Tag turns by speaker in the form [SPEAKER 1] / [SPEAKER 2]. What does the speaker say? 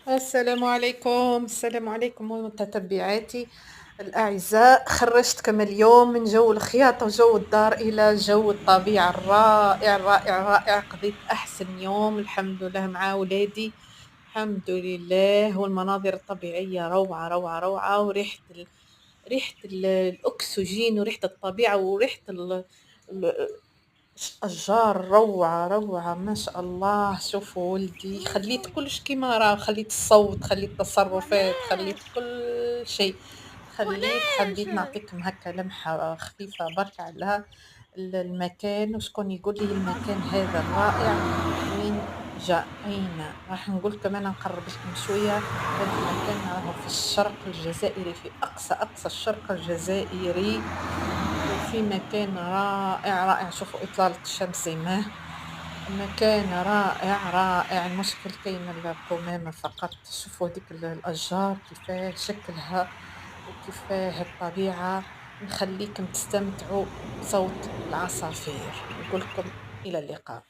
[SPEAKER 1] السلام عليكم، السلام عليكم متتبعاتي الأعزاء. خرجتكم اليوم من جو الخياطة وجو الدار إلى جو الطبيعة الرائع الرائع الرائع. قضيت أحسن يوم الحمد لله مع ولادي، الحمد لله. والمناظر الطبيعية روعة روعة روعة، وريحة الأكسجين وريحة الطبيعة وريحة ال- أشجار روعة روعة ما شاء الله. شوفوا ولدي، خليت كلش كيما راه، خليت الصوت، خليت التصرفات، خليت
[SPEAKER 2] وعلاش؟
[SPEAKER 1] كل شيء. خليت
[SPEAKER 2] وعلاش؟
[SPEAKER 1] حبيت نعطيكم هكا لمحة خفيفة برك على المكان، وشكون يقول لي المكان هذا الرائع وين جاينا. راح نقول لكم أنا نقرب لكم شوية. هذا المكان راهو في الشرق الجزائري، في أقصى أقصى الشرق الجزائري، وفي مكان رائع رائع. شوفوا إطلالة الشمس زي ما مكان رائع رائع. المشكل كاين القمامة فقط. شوفوا هذيك الأشجار كيفاه شكلها وكيفاه الطبيعة. نخليكم تستمتعوا بصوت العصافير. نقول لكم إلى اللقاء.